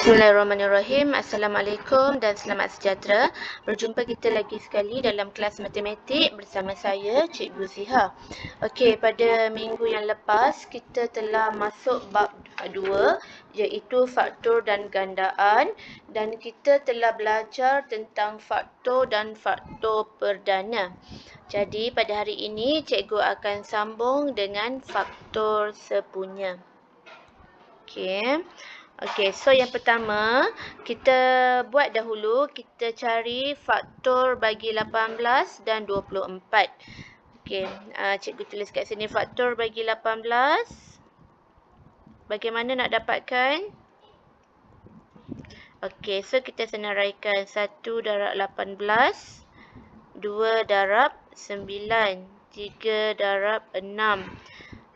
Bismillahirrahmanirrahim. Assalamualaikum dan selamat sejahtera. Berjumpa kita lagi sekali dalam kelas matematik bersama saya, Cikgu Siha. Okey, pada minggu yang lepas kita telah masuk bab 2 iaitu faktor dan gandaan, dan kita telah belajar tentang faktor dan faktor perdana. Jadi pada hari ini cikgu akan sambung dengan faktor sepunya. Okey, so yang pertama, kita buat dahulu, kita cari faktor bagi 18 dan 24. Okey, cikgu tulis kat sini faktor bagi 18. Bagaimana nak dapatkan? Okey, so kita senaraikan 1 darab 18, 2 darab 9, 3 darab 6.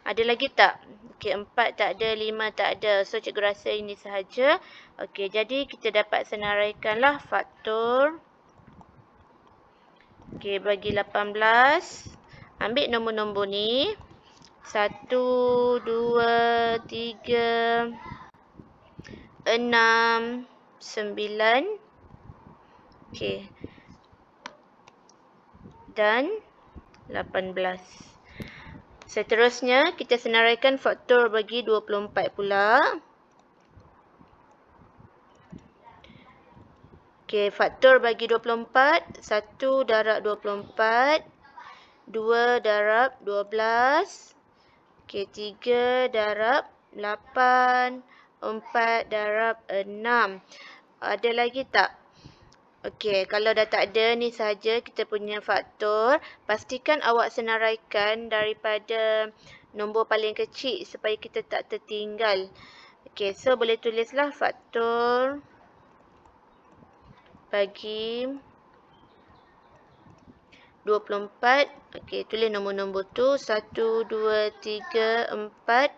Ada lagi tak? Okey, 4 tak ada, 5 tak ada. So, cikgu rasa ini sahaja. Okey, jadi kita dapat senaraikanlah faktor. Okey, bagi 18. Ambil nombor-nombor ni. 1, 2, 3, 6, 9. Okey. Dan 18. Seterusnya, kita senaraikan faktor bagi 24 pula. Okey, faktor bagi 24. 1 darab 24. 2 darab 12. Okey, 3 darab 8. 4 darab 6. Ada lagi tak? Okey, kalau dah tak ada, ni sahaja kita punya faktor. Pastikan awak senaraikan daripada nombor paling kecil supaya kita tak tertinggal. Okey, so boleh tulislah faktor bagi 24. Okey, tulis nombor-nombor tu. 1, 2, 3, 4,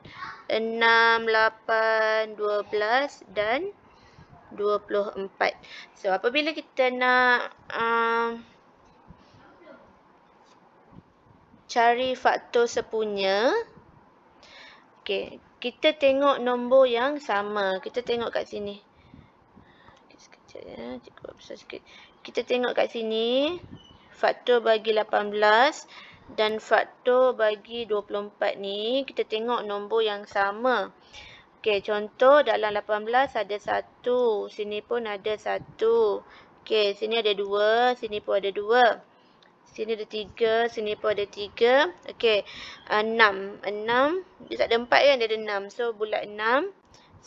6, 8, 12 dan 24. So, apabila kita nak cari faktor sepunya, okey, kita tengok nombor yang sama. Kita tengok kat sini. Sekejap ya, cikgu buat besar sikit. Kita tengok kat sini, faktor bagi 18 dan faktor bagi 24 ni, kita tengok nombor yang sama. Okey, contoh dalam 18 ada 1, sini pun ada 1. Okey, sini ada 2, sini pun ada 2. Sini ada 3, sini pun ada 3. Okey, 6. Dia tak ada 4 kan, dia ada 6. So, bulat 6.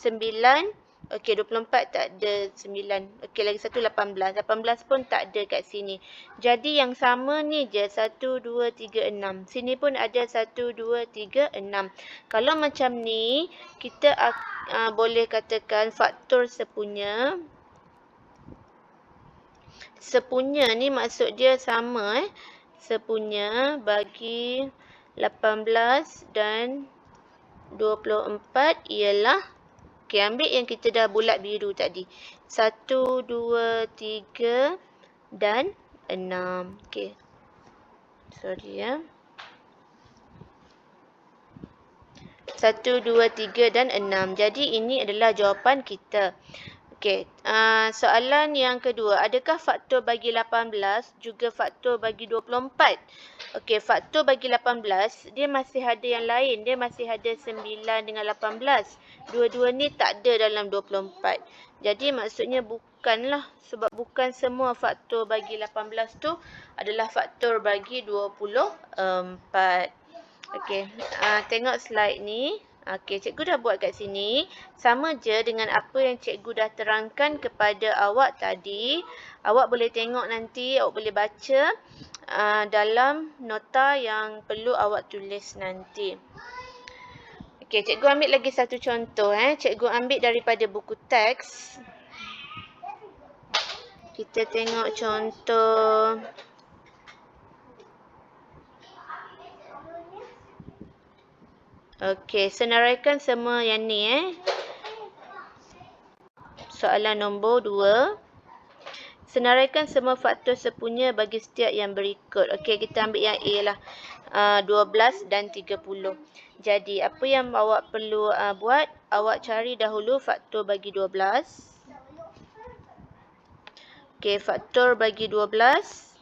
9. Okey, 24 tak ada 9. Okey, lagi satu 18. 18 pun tak ada kat sini. Jadi yang sama ni je, 1, 2, 3, 6. Sini pun ada 1, 2, 3, 6. Kalau macam ni, kita boleh katakan faktor sepunya. Sepunya ni maksud dia sama. Sepunya bagi 18 dan 24 ialah, okey, ambil yang kita dah bulat biru tadi. 1, 2, 3 dan 6. Okey. Sorry ya. 1, 2, 3 dan 6. Jadi ini adalah jawapan kita. Okey, soalan yang kedua, adakah faktor bagi 18 juga faktor bagi 24? Okey, faktor bagi 18, dia masih ada yang lain. Dia masih ada 9 dengan 18. Dua-dua ni tak ada dalam 24. Jadi maksudnya bukanlah, sebab bukan semua faktor bagi 18 tu adalah faktor bagi 24. Okey, tengok slide ni. Okey, cikgu dah buat kat sini. Sama je dengan apa yang cikgu dah terangkan kepada awak tadi. Awak boleh tengok nanti, awak boleh baca dalam nota yang perlu awak tulis nanti. Okey, cikgu ambil lagi satu contoh. Cikgu ambil daripada buku teks. Kita tengok contoh. Okey, senaraikan semua yang ni. Soalan nombor 2. Senaraikan semua faktor sepunya bagi setiap yang berikut. Okey, kita ambil yang A lah. 12 dan 30. Jadi apa yang awak perlu buat? Awak cari dahulu faktor bagi 12. Okey, faktor bagi 12.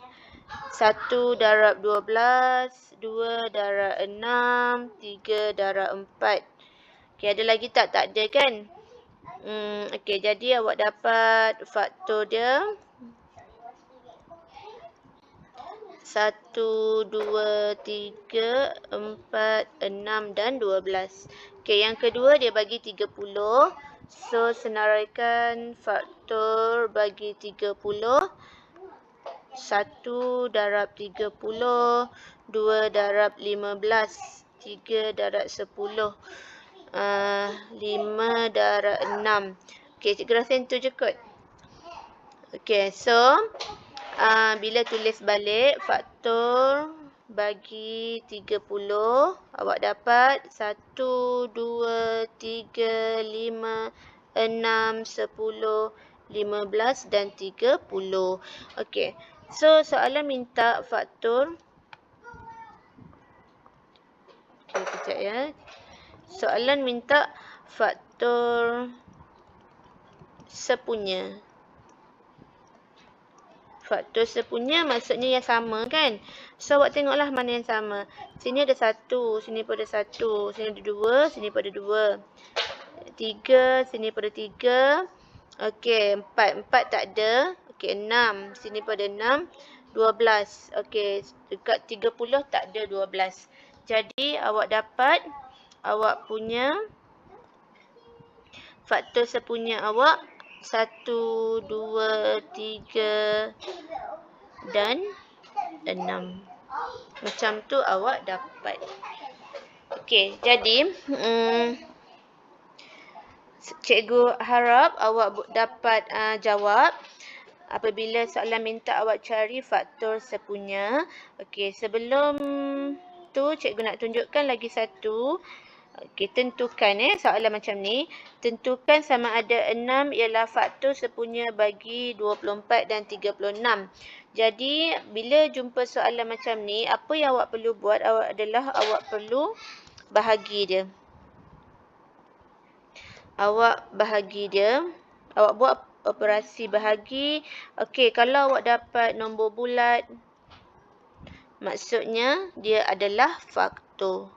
1 darab 12, 2 darab 6, 3 darab 4. Okey, ada lagi tak? Tak ada kan? Okey, jadi awak dapat faktor dia 1, 2, 3, 4, 6 dan 12. Okey, yang kedua dia bagi 30. So, senaraikan faktor bagi 30. 1 darab 30, 2 darab 15, 3 darab 10, 5 darab 6. Okey, cikgu rasa yang tu je kot. Okey, so bila tulis balik faktor bagi 30, awak dapat 1, 2, 3, 5, 6, 10, 15 dan 30. Okey, so soalan minta faktor. Okey, kejap ya. Soalan minta faktor sepunya. Faktor sepunya maksudnya yang sama kan? So, awak tengoklah mana yang sama. Sini ada 1, sini pun ada 1, sini ada 2, sini pun ada 2. 3, sini pun ada 3. Okey, 4 tak ada. Okey, 6, sini pun ada 6. 12. Okey, dekat 30 tak ada 12. Jadi, awak dapat awak punya faktor sepunya awak 1, 2, 3 dan 6. Macam tu awak dapat. Okey, jadi cikgu harap awak dapat jawab apabila soalan minta awak cari faktor sepunya. Okey, sebelum tu cikgu nak tunjukkan lagi satu. Okey, tentukan soalan macam ni. Tentukan sama ada 6 ialah faktor sepunya bagi 24 dan 36. Jadi, bila jumpa soalan macam ni, apa yang awak perlu buat awak perlu bahagi dia. Awak bahagi dia. Awak buat operasi bahagi. Okey, kalau awak dapat nombor bulat, maksudnya dia adalah faktor.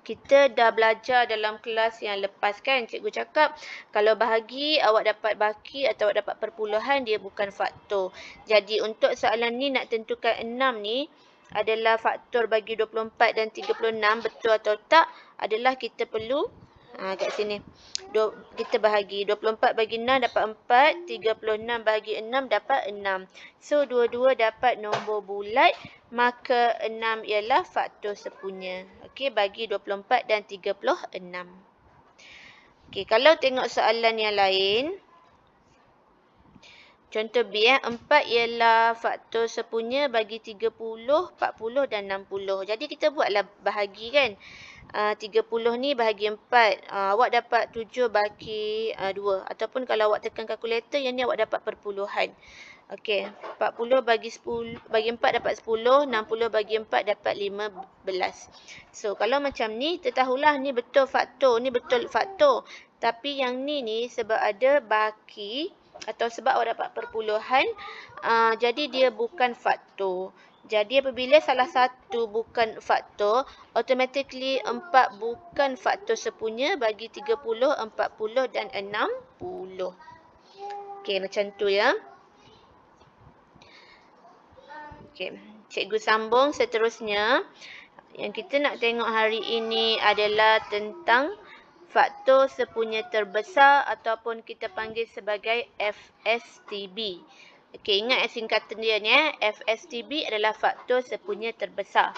Kita dah belajar dalam kelas yang lepas kan, cikgu cakap kalau bahagi awak dapat baki atau awak dapat perpuluhan, dia bukan faktor. Jadi untuk soalan ni nak tentukan 6 ni adalah faktor bagi 24 dan 36, betul atau tak adalah kita perlu kat sini. Kita bahagi 24 bagi 6 dapat 4, 36 bagi 6 dapat 6. So dua-dua dapat nombor bulat, maka 6 ialah faktor sepunya. Okey, bagi 24 dan 36. Okey, kalau tengok soalan yang lain. Contoh B, 4 ialah faktor sepunya bagi 30, 40 dan 60. Jadi kita buatlah bahagi kan. 30 ni bahagi 4. Awak dapat 7 bagi 2. Ataupun kalau awak tekan kalkulator, yang ni awak dapat perpuluhan. Okey, 40 bagi 4 dapat 10, 60 bagi 4 dapat 15. So, kalau macam ni, tertahulah ni betul faktor, ni betul faktor. Tapi yang ni sebab ada baki atau sebab awak dapat perpuluhan, jadi dia bukan faktor. Jadi apabila salah satu bukan faktor, automatically 4 bukan faktor sepunya bagi 30, 40 dan 60. Okey, macam tu ya. Okey, cikgu sambung seterusnya. Yang kita nak tengok hari ini adalah tentang faktor sepunya terbesar ataupun kita panggil sebagai FSTB. Okey, ingat singkatan dia ni FSTB adalah faktor sepunya terbesar.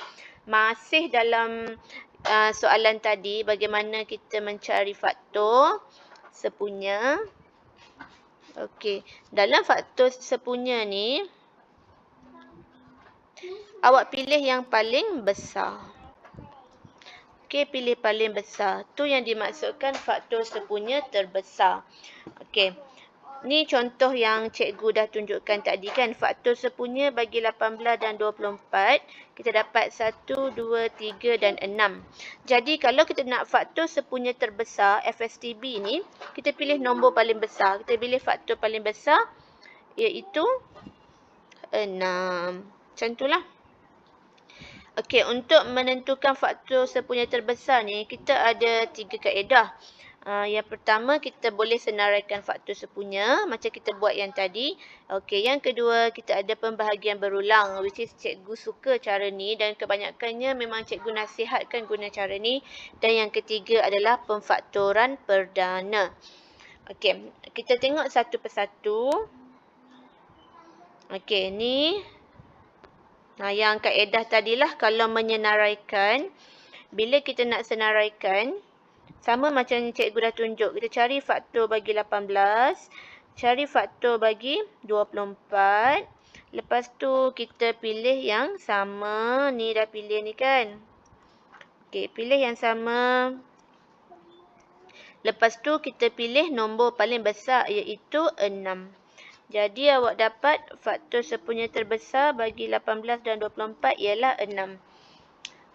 Masih dalam soalan tadi, bagaimana kita mencari faktor sepunya. Okey, dalam faktor sepunya ni, awak pilih yang paling besar. Okey, pilih paling besar. Tu yang dimaksudkan faktor sepunya terbesar. Okey. Ni contoh yang cikgu dah tunjukkan tadi kan. Faktor sepunya bagi 18 dan 24. Kita dapat 1, 2, 3 dan 6. Jadi kalau kita nak faktor sepunya terbesar FSTB ni. Kita pilih nombor paling besar. Kita pilih faktor paling besar. Iaitu 6. Macam itulah. Okey, untuk menentukan faktor sepunya terbesar ni. Kita ada 3 kaedah. Yang pertama, kita boleh senaraikan faktor sepunya macam kita buat yang tadi. Okey, yang kedua, kita ada pembahagian berulang, which is cikgu suka cara ni dan kebanyakannya memang cikgu nasihatkan guna cara ni. Dan yang ketiga adalah pemfaktoran perdana. Okey, kita tengok satu persatu. Okey, ni yang kaedah tadilah kalau menyenaraikan. Bila kita nak senaraikan, sama macam cikgu dah tunjuk. Kita cari faktor bagi 18. Cari faktor bagi 24. Lepas tu kita pilih yang sama. Ni dah pilih ni kan. Okey, pilih yang sama. Lepas tu kita pilih nombor paling besar iaitu 6. Jadi awak dapat faktor sepunya terbesar bagi 18 dan 24 ialah 6.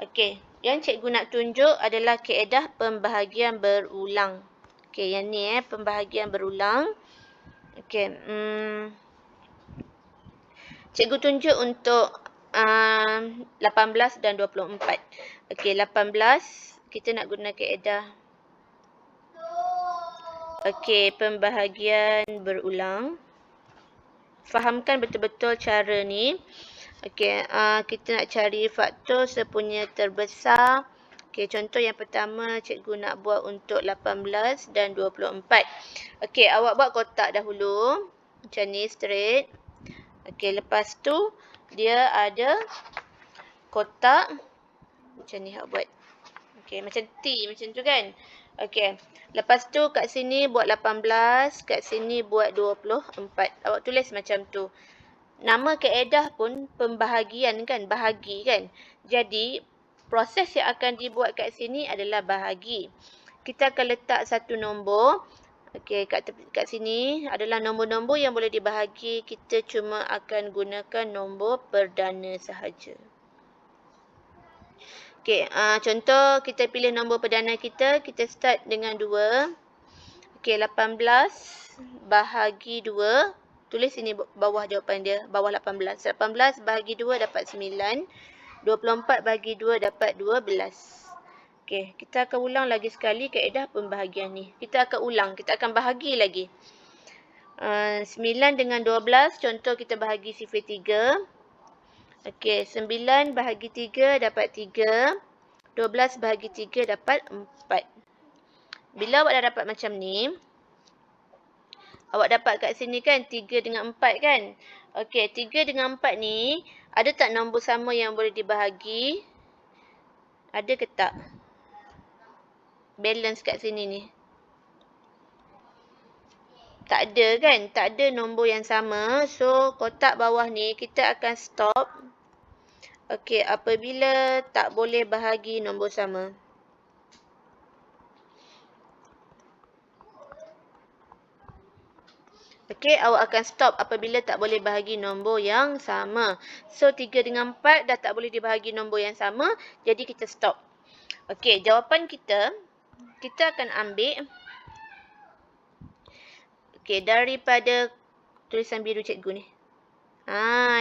Okey. Yang cikgu nak tunjuk adalah kaedah pembahagian berulang. Okey, yang ni pembahagian berulang. Okey, cikgu tunjuk untuk 18 dan 24. Okey, 18 kita nak guna kaedah. Okey, pembahagian berulang. Fahamkan betul-betul cara ni. Okey, kita nak cari faktor sepunya terbesar. Okey, contoh yang pertama cikgu nak buat untuk 18 dan 24. Okey, awak buat kotak dahulu. Macam ni, straight. Okey, lepas tu dia ada kotak. Macam ni awak buat. Okey, macam T, macam tu kan. Okey, lepas tu kat sini buat 18, kat sini buat 24. Awak tulis macam tu. Nama kaedah pun pembahagian kan, bahagi kan. Jadi, proses yang akan dibuat kat sini adalah bahagi. Kita akan letak satu nombor. Okey, kat sini adalah nombor-nombor yang boleh dibahagi. Kita cuma akan gunakan nombor perdana sahaja. Okey, contoh kita pilih nombor perdana kita. Kita start dengan 2. Okey, 18 bahagi 2. Tulis sini bawah jawapan dia. Bawah 18. 18 bahagi 2 dapat 9. 24 bahagi 2 dapat 12. Okey, kita akan ulang lagi sekali kaedah pembahagian ni. Kita akan ulang. Kita akan bahagi lagi. 9 dengan 12. Contoh kita bahagi sifar 3. Okey, 9 bahagi 3 dapat 3. 12 bahagi 3 dapat 4. Bila awak dah dapat macam ni, awak dapat kat sini kan 3 dengan 4 kan. Okey, 3 dengan 4 ni ada tak nombor sama yang boleh dibahagi? Ada ke tak? Balance kat sini ni. Tak ada kan? Tak ada nombor yang sama. So, kotak bawah ni kita akan stop. Okey, apabila tak boleh bahagi nombor sama. Okey, awak akan stop apabila tak boleh bahagi nombor yang sama. So, 3 dengan 4 dah tak boleh dibahagi nombor yang sama. Jadi, kita stop. Okey, jawapan kita akan ambil. Okey, daripada tulisan biru cikgu ni.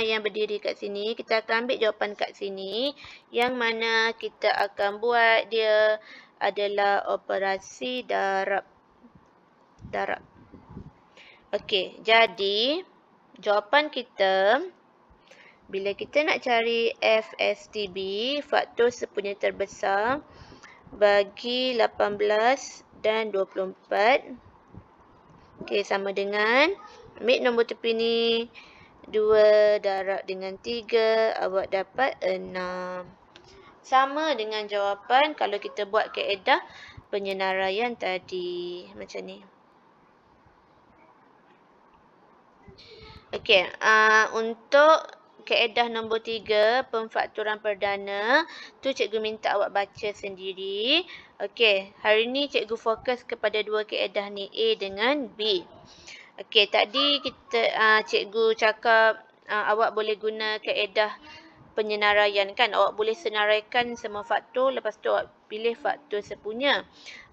Yang berdiri kat sini. Kita akan ambil jawapan kat sini. Yang mana kita akan buat dia adalah operasi darab. Okey, jadi jawapan kita bila kita nak cari FSTB, faktor sepunya terbesar bagi 18 dan 24. Okey, sama dengan ambil nombor tepi ni 2 darab dengan 3, awak dapat 6. Sama dengan jawapan kalau kita buat kaedah penyenaraian tadi. Macam ni. Okey, untuk kaedah nombor 3, pemfaktoran perdana, tu cikgu minta awak baca sendiri. Okey, hari ni cikgu fokus kepada dua kaedah ni, A dengan B. Okey, tadi cikgu cakap awak boleh guna kaedah penyenaraian kan. Awak boleh senaraikan semua faktor, lepas tu awak pilih faktor sepunya.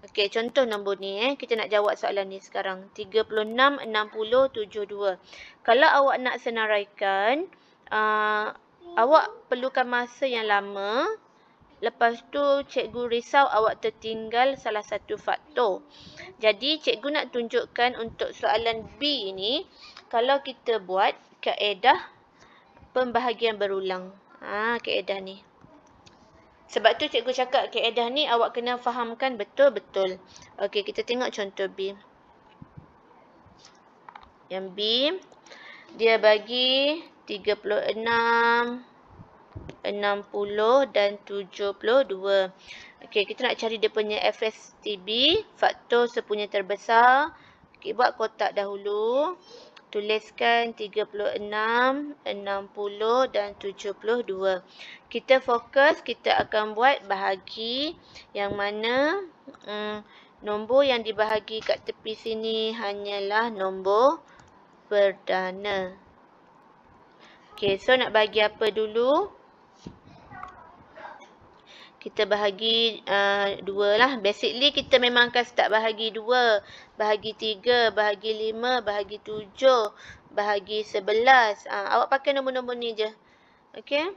Okey, contoh nombor ni kita nak jawab soalan ni sekarang. 36, 60, 72. Kalau awak nak senaraikan, awak perlukan masa yang lama. Lepas tu cikgu risau awak tertinggal salah satu faktor. Jadi cikgu nak tunjukkan untuk soalan B ni, kalau kita buat kaedah pembahagian berulang. Kaedah ni. Sebab tu cikgu cakap kaedah ni awak kena fahamkan betul-betul. Okey, kita tengok contoh B. Yang B, dia bagi 36, 60 dan 72. Okey, kita nak cari dia punya FSTB, faktor sepunya terbesar. Okey, buat kotak dahulu. Tuliskan 36, 60 dan 72. Kita fokus, kita akan buat bahagi yang mana nombor yang dibahagi kat tepi sini hanyalah nombor perdana. Okey, so nak bagi apa dulu? Kita bahagi 2 lah. Basically kita memang akan start bahagi 2, bahagi 3, bahagi 5, bahagi 7, bahagi 11. Awak pakai nombor-nombor ni je. Okey.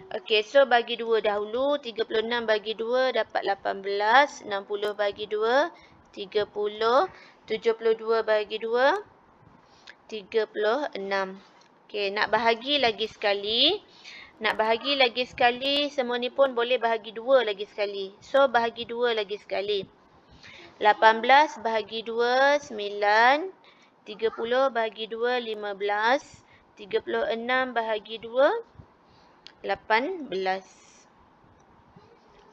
Okey, so bagi 2 dahulu. 36 bagi 2 dapat 18. 60 bagi 2, 30. 72 bagi 2, 36. Okey, nak bahagi lagi sekali. Nak bahagi lagi sekali, semua ni pun boleh bahagi 2 lagi sekali. So, bahagi 2 lagi sekali. 18 bahagi 2, 9. 30 bahagi 2, 15. 36 bahagi 2, 18.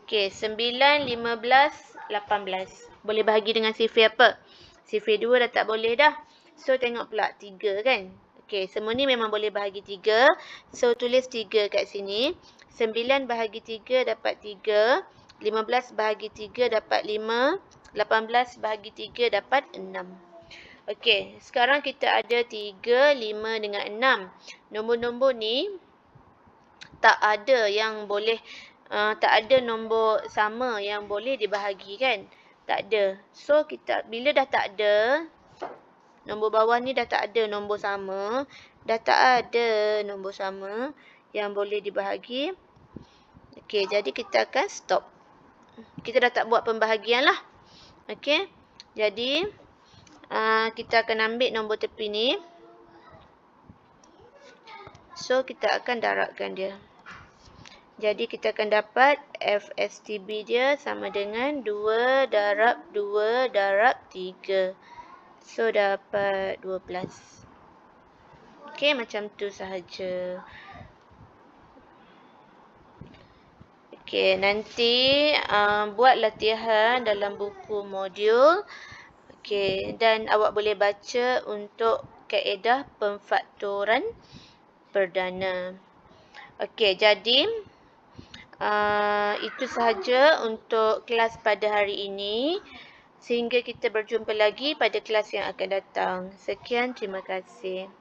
Okey, 9, 15, 18. Boleh bahagi dengan sifir apa? Sifir 2 dah tak boleh dah. So, tengok pula 3 kan? Okey, semua ni memang boleh bahagi 3. So, tulis 3 kat sini. 9 bahagi 3 dapat 3. 15 bahagi 3 dapat 5. 18 bahagi 3 dapat 6. Okey, sekarang kita ada 3, 5 dengan 6. Nombor-nombor ni tak ada yang boleh, tak ada nombor sama yang boleh dibahagi kan? Tak ada. So, bila dah tak ada, nombor bawah ni dah tak ada nombor sama. Dah tak ada nombor sama yang boleh dibahagi. Okey, jadi kita akan stop. Kita dah tak buat pembahagian lah. Okey, jadi kita akan ambil nombor tepi ni. So, kita akan darabkan dia. Jadi, kita akan dapat FSTB dia sama dengan 2 darab 2 darab 3. So, dapat 12. Okey, macam tu sahaja. Okey, nanti buat latihan dalam buku modul. Okey, dan awak boleh baca untuk kaedah pemfaktoran perdana. Okey, jadi itu sahaja untuk kelas pada hari ini. Sehingga kita berjumpa lagi pada kelas yang akan datang. Sekian, terima kasih.